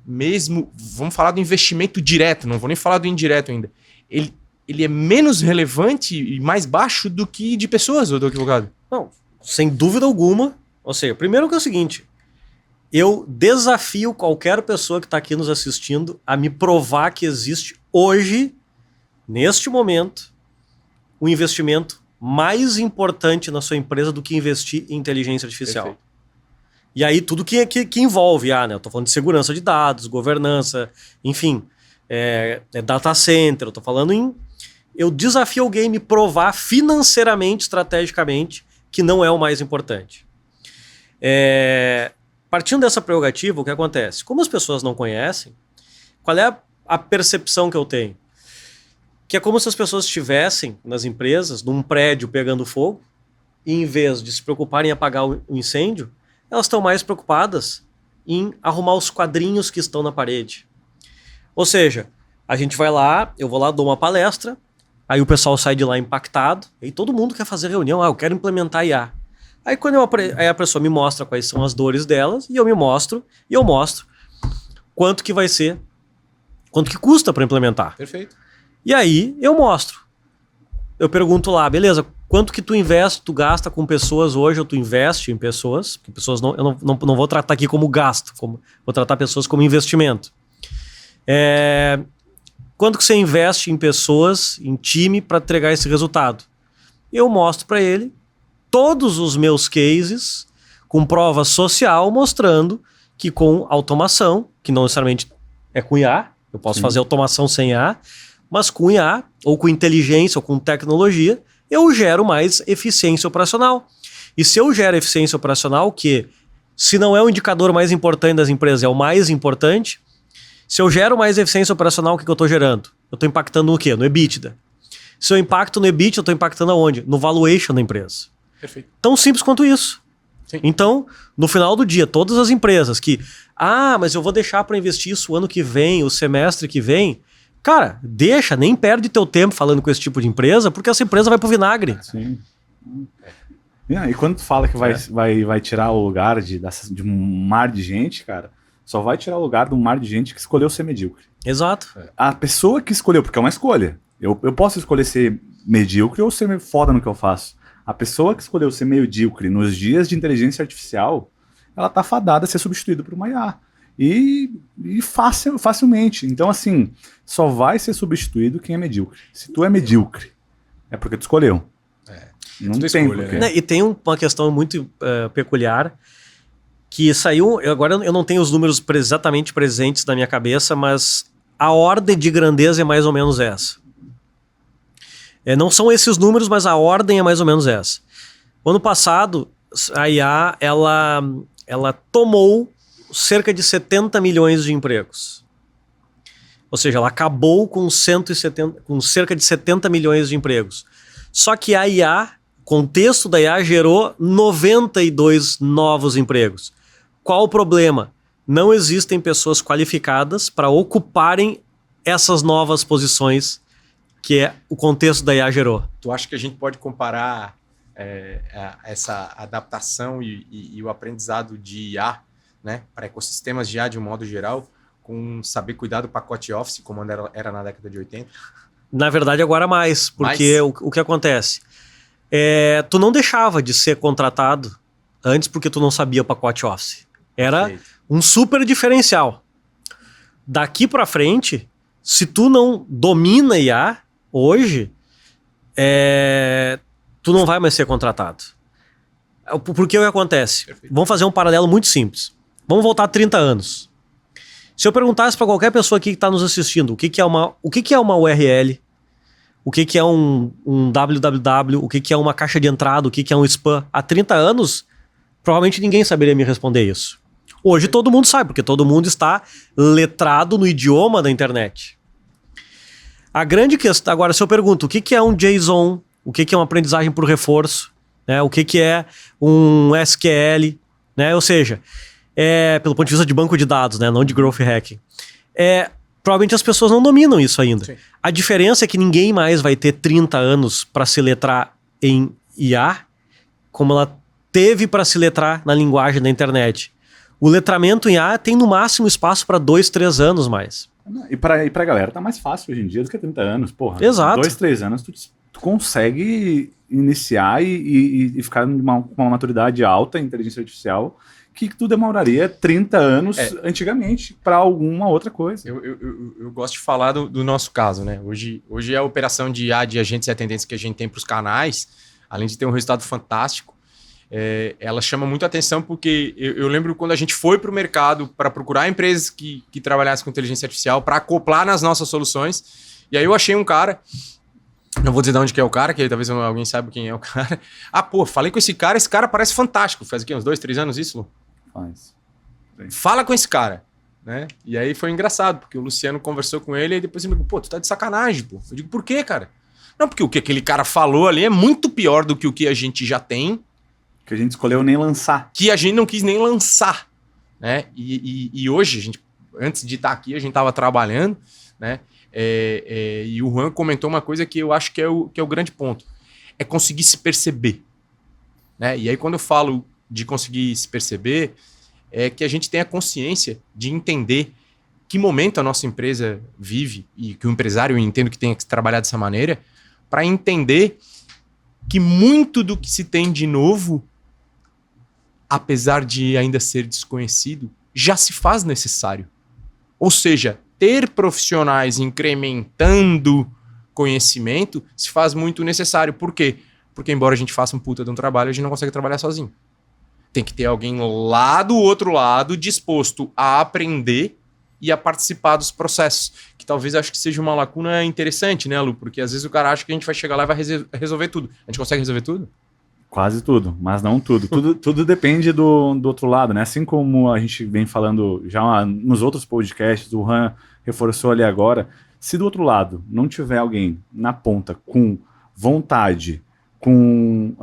mesmo... Vamos falar do investimento direto, não vou nem falar do indireto ainda. Ele é menos relevante e mais baixo do que de pessoas, ou do advogado? Não, sem dúvida alguma. Ou seja, primeiro que é o seguinte... Eu desafio qualquer pessoa que está aqui nos assistindo a me provar que existe hoje, neste momento, um investimento mais importante na sua empresa do que investir em inteligência artificial. Perfeito. E aí tudo que envolve, né? Eu estou falando de segurança de dados, governança, enfim, data center, eu estou falando em... Eu desafio alguém a me provar financeiramente, estrategicamente, que não é o mais importante. Partindo dessa prerrogativa, o que acontece? Como as pessoas não conhecem, qual é a percepção que eu tenho? Que é como se as pessoas estivessem nas empresas, num prédio pegando fogo, e em vez de se preocuparem em apagar o incêndio, elas estão mais preocupadas em arrumar os quadrinhos que estão na parede. Ou seja, a gente vai lá, eu vou lá, dou uma palestra, aí o pessoal sai de lá impactado, e todo mundo quer fazer reunião, eu quero implementar IA. Aí quando aí a pessoa me mostra quais são as dores delas, e eu mostro quanto que vai ser, quanto que custa para implementar. Perfeito. E aí eu mostro. eu pergunto lá, beleza, quanto que tu investe, tu gasta com pessoas hoje, ou tu investe em pessoas, porque pessoas eu não vou tratar aqui como gasto, vou tratar pessoas como investimento. Quanto que você investe em pessoas, em time, para entregar esse resultado? Eu mostro para ele todos os meus cases com prova social mostrando que com automação, que não necessariamente é com IA, eu posso fazer automação sem IA, mas com IA, ou com inteligência, ou com tecnologia, eu gero mais eficiência operacional. E se eu gero eficiência operacional, que se não é o indicador mais importante das empresas, é o mais importante, se eu gero mais eficiência operacional, o que eu estou gerando? Eu estou impactando no quê? No EBITDA. Se eu impacto no EBITDA, eu estou impactando aonde? No valuation da empresa. Perfeito. Tão simples quanto isso. Sim. Então, no final do dia, todas as empresas que... mas eu vou deixar para investir isso o ano que vem, o semestre que vem... Cara, deixa, nem perde teu tempo falando com esse tipo de empresa, porque essa empresa vai pro vinagre. Sim. E quando tu fala que vai tirar o lugar de um mar de gente, cara, só vai tirar o lugar de um mar de gente que escolheu ser medíocre. Exato. A pessoa que escolheu, porque é uma escolha. Eu posso escolher ser medíocre ou ser foda no que eu faço. A pessoa que escolheu ser medíocre nos dias de inteligência artificial, ela tá fadada a ser substituída por uma IA. E facilmente. Então, assim, só vai ser substituído quem é medíocre. Se tu é medíocre, é porque tu escolheu. Não tem porquê. E tem uma questão muito peculiar, que saiu... Agora eu não tenho os números exatamente presentes na minha cabeça, mas a ordem de grandeza é mais ou menos essa. Não são esses números, mas a ordem é mais ou menos essa. O ano passado, a IA, ela tomou cerca de 70 milhões de empregos. Ou seja, ela acabou com cerca de 70 milhões de empregos. Só que a IA, o contexto da IA, gerou 92 novos empregos. Qual o problema? Não existem pessoas qualificadas para ocuparem essas novas posições que o contexto da IA gerou. Tu acha que a gente pode comparar essa adaptação e o aprendizado de IA, né, para ecossistemas de IA de um modo geral, com saber cuidar do pacote Office, como era na década de 80? Na verdade, agora mais, porque o que acontece? Tu não deixava de ser contratado antes porque tu não sabia o pacote Office. Era um super diferencial. Daqui para frente, se tu não domina IA, hoje, tu não vai mais ser contratado. Porque o que acontece? Perfeito. Vamos fazer um paralelo muito simples. Vamos voltar 30 anos. Se eu perguntasse para qualquer pessoa aqui que está nos assistindo o que é uma URL, o que é um www, o que é uma caixa de entrada, o que é um spam, há 30 anos, provavelmente ninguém saberia me responder isso. Hoje todo mundo sabe, porque todo mundo está letrado no idioma da internet. A grande questão... Agora, se eu pergunto o que é um JSON, o que é uma aprendizagem por reforço, né? O que é um SQL, né? Ou seja, pelo ponto de vista de banco de dados, né? Não de growth hacking. Provavelmente as pessoas não dominam isso ainda. Sim. A diferença é que ninguém mais vai ter 30 anos para se letrar em IA como ela teve para se letrar na linguagem da internet. O letramento em IA tem no máximo espaço para 2, 3 anos mais. E pra galera tá mais fácil hoje em dia do que 30 anos, porra. Exato. 2, 3 anos tu consegue iniciar e ficar com uma maturidade alta em inteligência artificial que tu demoraria 30 anos antigamente para alguma outra coisa. Eu gosto de falar do nosso caso, né? Hoje a operação de IA de agentes e atendentes que a gente tem para os canais, além de ter um resultado fantástico, ela chama muito atenção porque eu lembro quando a gente foi para o mercado para procurar empresas que trabalhassem com inteligência artificial para acoplar nas nossas soluções, e aí eu achei um cara, não vou dizer de onde que é o cara, que aí talvez alguém saiba quem é o cara. Falei com esse cara parece fantástico. Faz aqui uns 2, 3 anos isso, Lu? Faz. Fala com esse cara, né? E aí foi engraçado, porque o Luciano conversou com ele e depois ele me falou, tu tá de sacanagem, pô. Eu digo, por quê, cara? Não, porque o que aquele cara falou ali é muito pior do que o que a gente já tem. Que a gente escolheu nem lançar. Que a gente não quis nem lançar, né? E hoje, a gente, antes de estar aqui, a gente estava trabalhando, né? E o Juan comentou uma coisa que eu acho que é o grande ponto. É conseguir se perceber, né? E aí, quando eu falo de conseguir se perceber, é que a gente tenha consciência de entender que momento a nossa empresa vive, e que o empresário, eu entendo que tenha que trabalhar dessa maneira, para entender que muito do que se tem de novo, apesar de ainda ser desconhecido, já se faz necessário. Ou seja, ter profissionais incrementando conhecimento se faz muito necessário. Por quê? Porque embora a gente faça um puta de um trabalho, a gente não consegue trabalhar sozinho. Tem que ter alguém lá do outro lado disposto a aprender e a participar dos processos. Que talvez acho que seja uma lacuna interessante, né, Lu? Porque às vezes o cara acha que a gente vai chegar lá e vai resolver tudo. A gente consegue resolver tudo? Quase tudo, mas não tudo. Tudo depende do outro lado, né? Assim como a gente vem falando já nos outros podcasts, o Han reforçou ali agora, se do outro lado não tiver alguém na ponta com vontade, com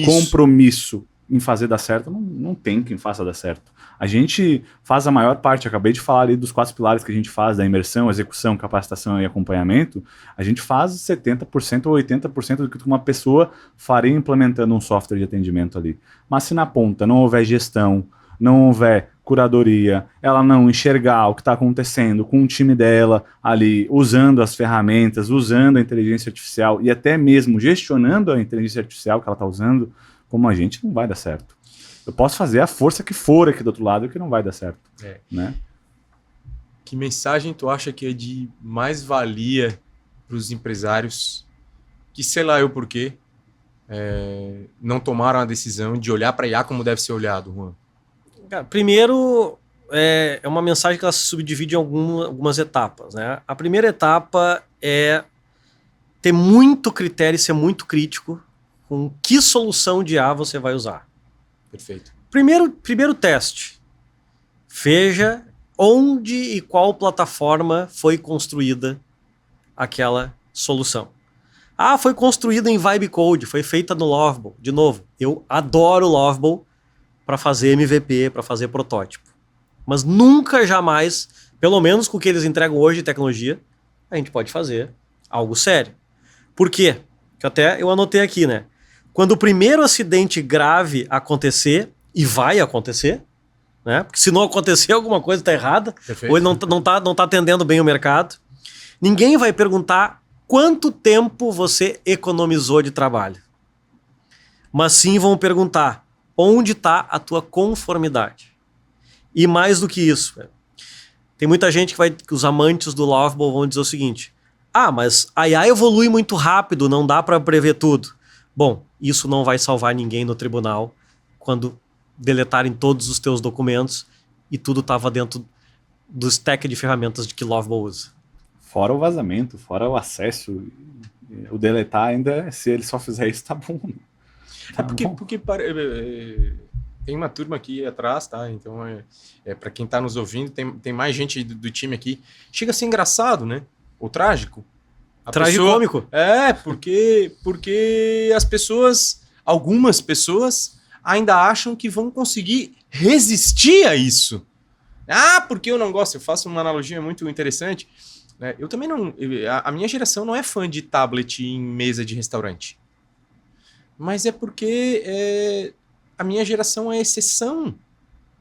compromisso em fazer dar certo, não tem quem faça dar certo. A gente faz a maior parte, acabei de falar ali dos 4 pilares que a gente faz, da imersão, execução, capacitação e acompanhamento, a gente faz 70% ou 80% do que uma pessoa faria implementando um software de atendimento ali. Mas se na ponta não houver gestão, não houver curadoria, ela não enxergar o que está acontecendo com o time dela ali, usando as ferramentas, usando a inteligência artificial e até mesmo gestionando a inteligência artificial que ela está usando, como a gente, não vai dar certo. Eu posso fazer a força que for aqui do outro lado que não vai dar certo. Né? Que mensagem tu acha que é de mais valia para os empresários que, sei lá eu por quê, não tomaram a decisão de olhar para IA como deve ser olhado, Juan? Primeiro, é uma mensagem que ela se subdivide em algumas etapas, né? A primeira etapa é ter muito critério e ser muito crítico com que solução de IA você vai usar. Perfeito. Primeiro teste. Veja onde e qual plataforma foi construída aquela solução. Ah, foi construída em Vibe Code, foi feita no Lovable. De novo, eu adoro Lovable para fazer MVP, para fazer protótipo. Mas nunca, jamais, pelo menos com o que eles entregam hoje de tecnologia, a gente pode fazer algo sério. Por quê? Que até eu anotei aqui, né? Quando o primeiro acidente grave acontecer, e vai acontecer, né? Porque se não acontecer, alguma coisa está errada, Perfeito. ou ele não tá atendendo bem o mercado, ninguém vai perguntar quanto tempo você economizou de trabalho. Mas sim vão perguntar onde está a tua conformidade. E mais do que isso, tem muita gente que os amantes do Lovable vão dizer o seguinte: mas a IA evolui muito rápido, não dá para prever tudo. Bom, isso não vai salvar ninguém no tribunal quando deletarem todos os teus documentos e tudo estava dentro do stack de ferramentas de que Lovable usa. Fora o vazamento, fora o acesso, o deletar ainda, se ele só fizer isso, tá bom. Porque tem uma turma aqui atrás, tá? Então, para quem tá nos ouvindo, tem mais gente do time aqui. Chega a ser engraçado, né? Ou trágico. Tragicômico. Porque algumas pessoas ainda acham que vão conseguir resistir a isso. Porque eu não gosto. Eu faço uma analogia muito interessante. Né? Eu também não... A minha geração não é fã de tablet em mesa de restaurante. Mas é porque a minha geração é exceção.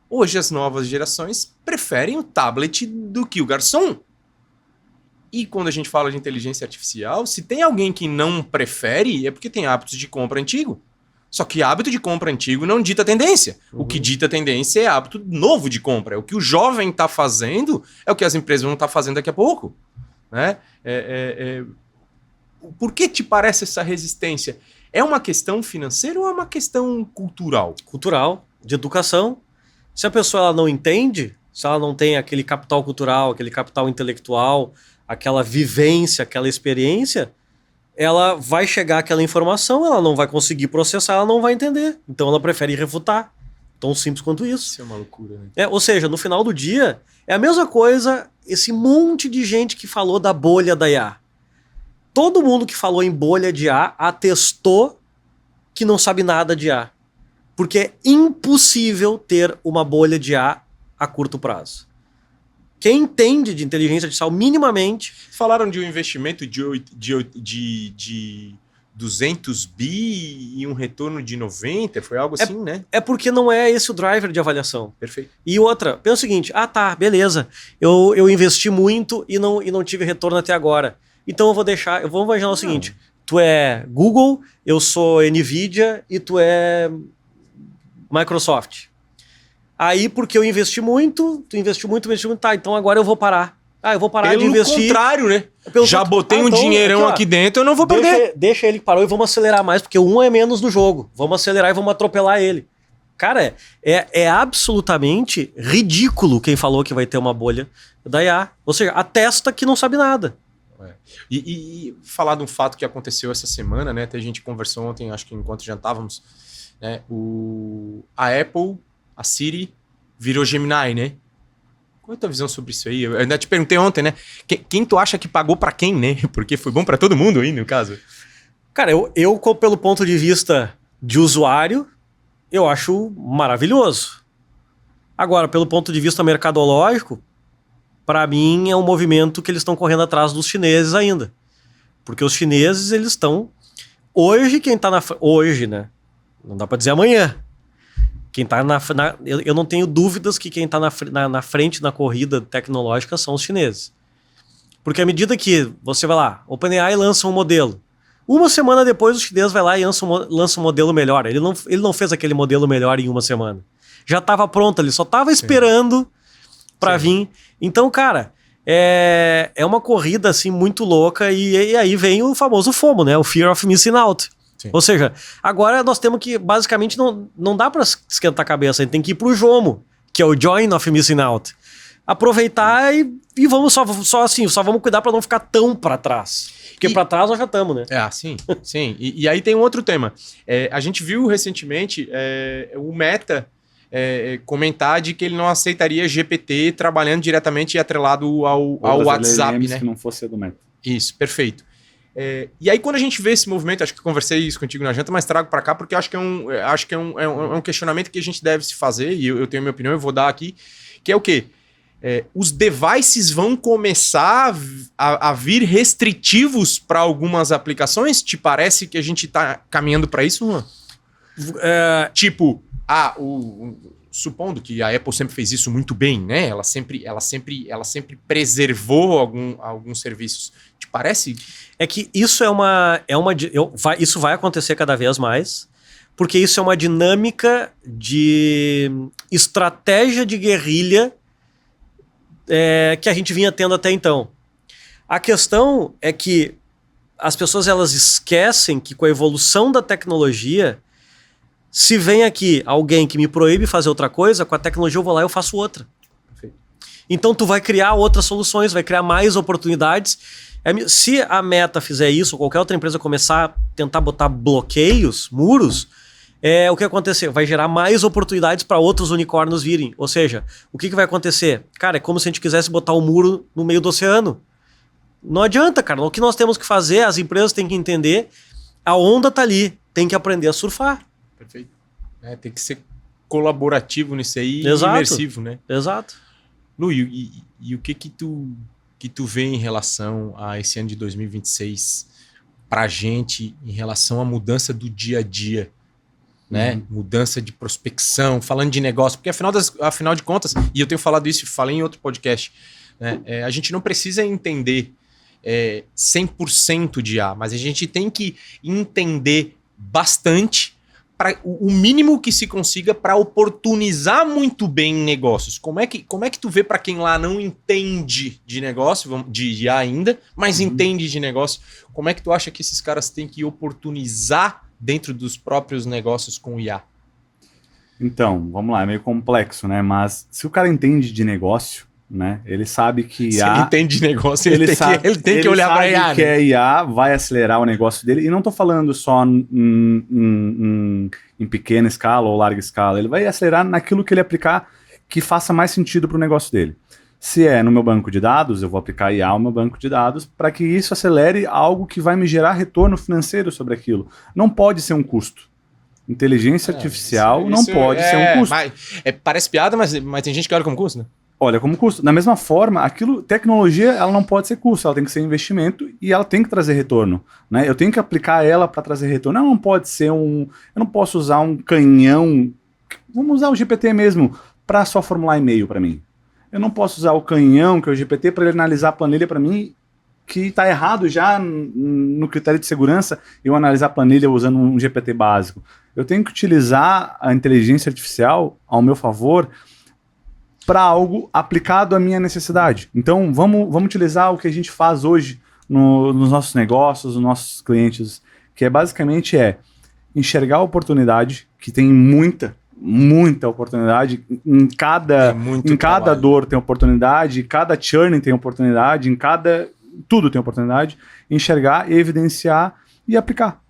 Hoje as novas gerações preferem o tablet do que o garçom. E quando a gente fala de inteligência artificial, se tem alguém que não prefere, é porque tem hábitos de compra antigo. Só que hábito de compra antigo não dita tendência. O que dita tendência é hábito novo de compra. O que o jovem está fazendo é o que as empresas vão estar fazendo daqui a pouco. Né? Por que te parece essa resistência? É uma questão financeira ou é uma questão cultural? Cultural, de educação. Se a pessoa ela não entende, se ela não tem aquele capital cultural, aquele capital intelectual, aquela vivência, aquela experiência, ela vai chegar àquela informação, ela não vai conseguir processar, ela não vai entender. Então ela prefere refutar. Tão simples quanto isso. Isso é uma loucura, né? Ou seja, no final do dia, é a mesma coisa esse monte de gente que falou da bolha da IA. Todo mundo que falou em bolha de IA atestou que não sabe nada de IA. Porque é impossível ter uma bolha de IA a curto prazo. Quem entende de inteligência artificial minimamente... Falaram de um investimento de 200 bi e um retorno de 90, foi algo assim, né? É porque não é esse o driver de avaliação. Perfeito. E outra, pensa o seguinte, beleza, eu investi muito e não tive retorno até agora. Então vamos imaginar o seguinte, tu é Google, eu sou Nvidia e tu é Microsoft. Aí, porque eu investi muito, tu investiu muito, tá, então agora eu vou parar. Eu vou parar de investir. Pelo contrário, né? Já botei um então, dinheirão aqui dentro, eu não vou perder. Deixa ele que parou e vamos acelerar mais, porque um é menos no jogo. Vamos acelerar e vamos atropelar ele. Cara, é absolutamente ridículo quem falou que vai ter uma bolha da IA. Ou seja, atesta que não sabe nada. E falar de um fato que aconteceu essa semana, né? Até a gente conversou ontem, acho que enquanto jantávamos, né? A Apple, a Siri, virou Gemini, né? Qual é a tua visão sobre isso aí? Eu ainda te perguntei ontem, né? Quem tu acha que pagou pra quem, né? Porque foi bom pra todo mundo aí, no caso. Cara, eu pelo ponto de vista de usuário, eu acho maravilhoso. Agora, pelo ponto de vista mercadológico, para mim é um movimento que eles estão correndo atrás dos chineses ainda. Porque os chineses, eles estão... Hoje, quem tá na... Hoje, né? Não dá para dizer amanhã. Quem tá eu não tenho dúvidas que quem tá na frente na corrida tecnológica são os chineses. Porque à medida que você vai lá, OpenAI lança um modelo, uma semana depois o chinês vai lá e lança um modelo melhor. Ele não fez aquele modelo melhor em uma semana. Já estava pronto, ele só estava esperando para vir. Então, cara, é uma corrida assim muito louca e aí vem o famoso FOMO, né? O Fear of Missing Out. Sim. Ou seja, agora nós temos que, basicamente, não dá para esquentar a cabeça, a gente tem que ir pro JOMO, que é o Join of Missing Out. Aproveitar e vamos só vamos cuidar para não ficar tão para trás. Porque para trás nós já estamos, né? Sim. E aí tem um outro tema. A gente viu recentemente o Meta comentar de que ele não aceitaria GPT trabalhando diretamente e atrelado ao WhatsApp, né? Que não fosse do Meta. Isso, perfeito. E aí quando a gente vê esse movimento, acho que conversei isso contigo na janta, mas trago para cá porque eu acho que é um questionamento que a gente deve se fazer, e eu tenho minha opinião, eu vou dar aqui, que é o quê? Os devices vão começar a vir restritivos para algumas aplicações? Te parece que a gente está caminhando para isso, Juan? Supondo que a Apple sempre fez isso muito bem, né? Ela sempre preservou alguns serviços. Te parece? É que isso isso vai acontecer cada vez mais, porque isso é uma dinâmica de estratégia de guerrilha que a gente vinha tendo até então. A questão é que as pessoas elas esquecem que com a evolução da tecnologia, se vem aqui alguém que me proíbe fazer outra coisa, com a tecnologia eu vou lá e eu faço outra. Perfeito. Então tu vai criar outras soluções, vai criar mais oportunidades. Se a Meta fizer isso, ou qualquer outra empresa começar a tentar botar bloqueios, muros, o que acontecer? Vai gerar mais oportunidades para outros unicórnios virem. Ou seja, o que vai acontecer? Cara, é como se a gente quisesse botar um muro no meio do oceano. Não adianta, cara. O que nós temos que fazer, as empresas têm que entender, a onda tá ali, tem que aprender a surfar. Perfeito. Tem que ser colaborativo nisso aí. Exato. E imersivo, né? Exato. Lu, e o que tu vê em relação a esse ano de 2026 pra gente, em relação à mudança do dia a dia, né? Mudança de prospecção, falando de negócio, porque afinal de contas, e eu tenho falado isso, falei em outro podcast, né? A gente não precisa entender 100% de IA, mas a gente tem que entender bastante para o mínimo que se consiga para oportunizar muito bem negócios. Como é que tu vê para quem lá não entende de negócio, de IA ainda, mas entende de negócio, como é que tu acha que esses caras têm que oportunizar dentro dos próprios negócios com IA? Então, vamos lá, é meio complexo, né? Mas se o cara entende de negócio, né? Ele sabe que IA... Se ele entende de negócio, ele tem que olhar para IA. Ele sabe que a IA vai acelerar o negócio dele. E não estou falando só em pequena escala ou larga escala. Ele vai acelerar naquilo que ele aplicar que faça mais sentido para o negócio dele. Se é no meu banco de dados, eu vou aplicar IA ao meu banco de dados para que isso acelere algo que vai me gerar retorno financeiro sobre aquilo. Não pode ser um custo. Inteligência artificial não pode ser um custo. Parece piada, mas tem gente que olha como custo, né? Olha como custo. Da mesma forma, tecnologia ela não pode ser custo, ela tem que ser investimento e ela tem que trazer retorno, né? Eu tenho que aplicar ela para trazer retorno. Ela não pode ser eu não posso usar um canhão. Vamos usar o GPT mesmo para só formular e-mail para mim. Eu não posso usar o canhão, que é o GPT, para ele analisar a planilha para mim, que está errado já no critério de segurança eu analisar a planilha usando um GPT básico. Eu tenho que utilizar a inteligência artificial ao meu favor para algo aplicado à minha necessidade. Então, vamos utilizar o que a gente faz hoje nos nossos negócios, nos nossos clientes, que basicamente enxergar a oportunidade, que tem muita oportunidade, em cada dor tem oportunidade, cada churn tem oportunidade, tudo tem oportunidade, enxergar, evidenciar e aplicar.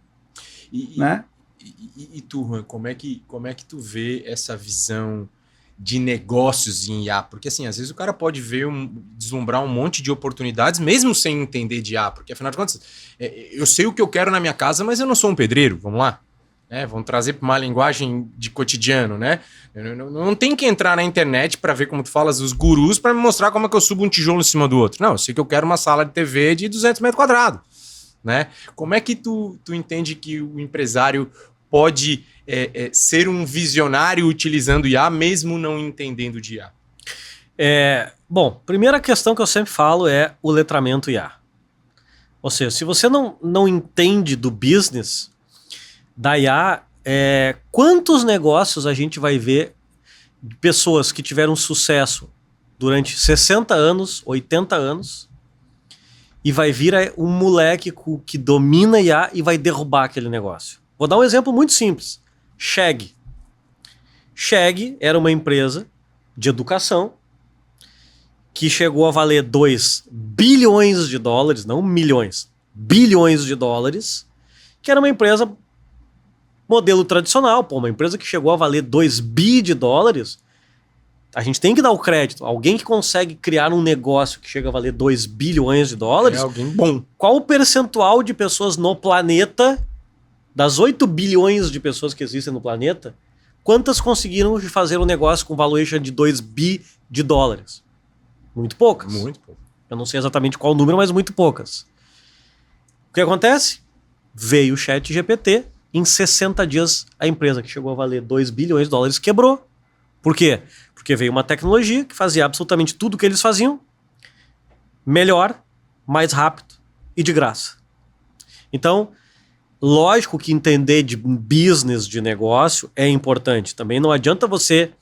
Né? E tu, Juan, como é que tu vê essa visão de negócios em IA? Porque assim, às vezes o cara pode deslumbrar um monte de oportunidades, mesmo sem entender de IA, porque afinal de contas, eu sei o que eu quero na minha casa, mas eu não sou um pedreiro, vamos lá? Vamos trazer para uma linguagem de cotidiano, né? Não tem que entrar na internet para ver, como tu falas, os gurus para me mostrar como é que eu subo um tijolo em cima do outro. Não, eu sei que eu quero uma sala de TV de 200 metros quadrados, né? Como é que tu entende que o empresário pode ser um visionário utilizando IA, mesmo não entendendo de IA? Bom, primeira questão que eu sempre falo é o letramento IA. Ou seja, se você não entende do business da IA, quantos negócios a gente vai ver de pessoas que tiveram sucesso durante 60 anos, 80 anos, e vai vir um moleque que domina IA e vai derrubar aquele negócio. Vou dar um exemplo muito simples. Chegg. Chegg era uma empresa de educação que chegou a valer 2 bilhões de dólares, não milhões, bilhões de dólares, que era uma empresa modelo tradicional, uma empresa que chegou a valer 2 bi de dólares, a gente tem que dar o crédito. Alguém que consegue criar um negócio que chega a valer 2 bilhões de dólares... É alguém bom. Qual o percentual de pessoas no planeta, das 8 bilhões de pessoas que existem no planeta, quantas conseguiram fazer um negócio com valuation de 2 bi de dólares? Muito poucas. Muito pouco. Eu não sei exatamente qual o número, mas muito poucas. O que acontece? Veio o ChatGPT. Em 60 dias, a empresa que chegou a valer 2 bilhões de dólares quebrou. Por quê? Porque veio uma tecnologia que fazia absolutamente tudo o que eles faziam melhor, mais rápido e de graça. Então, lógico que entender de business, de negócio, é importante. Também não adianta você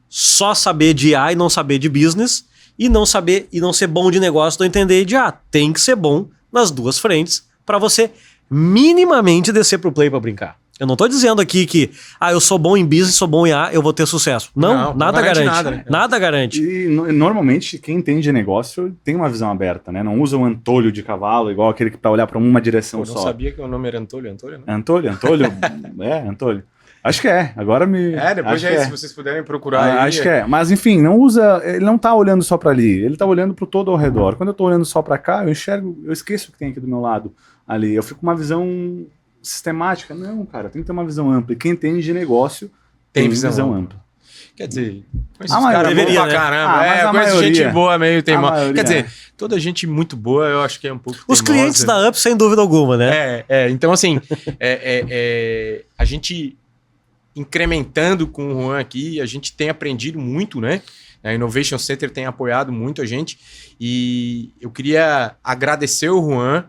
só saber de IA e não saber de business, e não ser bom de negócio, não entender de IA. Tem que ser bom nas duas frentes para você minimamente descer pro play para brincar. Eu não tô dizendo aqui que eu sou bom em business, sou bom em IA, eu vou ter sucesso. Não, nada garante. Nada, né? Nada garante. E normalmente quem entende de negócio tem uma visão aberta, né? Não usa um antolho de cavalo, igual aquele que para olhar para uma direção só. Eu não sabia que o nome era Antolho, né? Antolho? Antolho. Acho que agora me... depois se vocês puderem procurar aí. Acho que mas enfim, não usa, ele não tá olhando só para ali, ele tá olhando pro todo ao redor. Quando eu tô olhando só para cá, eu esqueço o que tem aqui do meu lado ali, eu fico com uma visão sistemática. Não, cara, tem que ter uma visão ampla. E quem entende de negócio tem visão ampla. Quer dizer, a maioria deveria, né? Caramba. Mas gente boa meio teimosa. Quer dizer, toda gente muito boa, eu acho que é um pouco Os teimosa. clientes da Up, sem dúvida alguma, né? Então, assim, a gente incrementando com o Juan aqui, a gente tem aprendido muito, né? A Innovation Center tem apoiado muito a gente. E eu queria agradecer o Juan,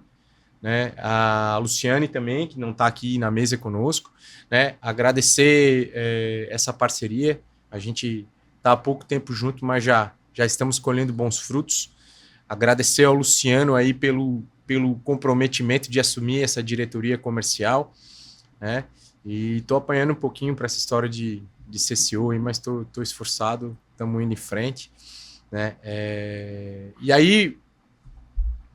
né, a Luciane também, que não está aqui na mesa conosco, né, agradecer essa parceria. A gente está há pouco tempo junto, mas já estamos colhendo bons frutos. Agradecer ao Luciano aí pelo comprometimento de assumir essa diretoria comercial, né, e estou apanhando um pouquinho para essa história de CCO, aí, mas estou esforçado, estamos indo em frente, né, e aí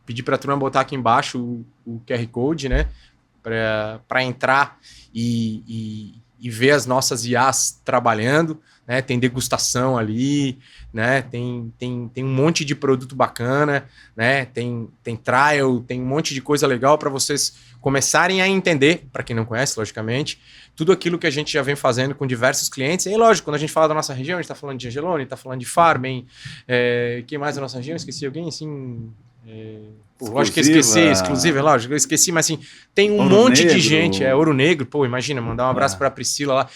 pedir para a turma botar aqui embaixo o QR Code, né? Para entrar e ver as nossas IAs trabalhando, né? Tem degustação ali, né? Tem um monte de produto bacana, né? Tem trial, tem um monte de coisa legal para vocês começarem a entender, para quem não conhece, logicamente, tudo aquilo que a gente já vem fazendo com diversos clientes. E lógico, quando a gente fala da nossa região, a gente está falando de Angelone, está falando de Farben, quem mais da nossa região? Esqueci alguém, assim... lógico que eu esqueci, exclusiva, lógico, eu esqueci, mas assim, tem um monte de gente, Ouro Negro, pô, imagina, mandar um abraço para a Priscila lá.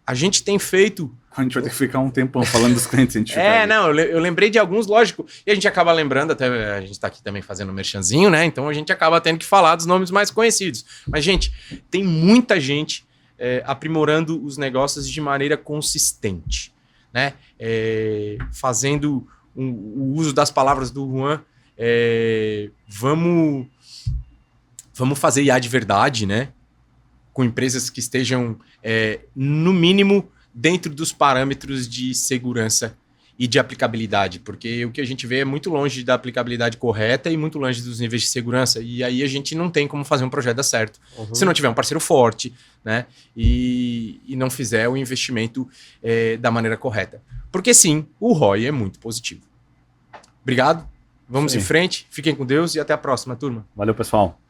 A gente tem feito A gente vai ter que ficar um tempão falando dos clientes. A gente Não, eu lembrei de alguns, lógico, e a gente acaba lembrando, até a gente tá aqui também fazendo um merchanzinho, né? Então a gente acaba tendo que falar dos nomes mais conhecidos. Mas, gente, tem muita gente aprimorando os negócios de maneira consistente, né? Fazendo o uso das palavras do Juan, vamos fazer IA de verdade, né? Com empresas que estejam, no mínimo, dentro dos parâmetros de segurança e de aplicabilidade, porque o que a gente vê é muito longe da aplicabilidade correta e muito longe dos níveis de segurança, e aí a gente não tem como fazer um projeto dar certo. Se não tiver um parceiro forte, né, e não fizer o investimento da maneira correta. Porque sim, o ROI é muito positivo. Obrigado, vamos em frente, fiquem com Deus e até a próxima, turma. Valeu, pessoal.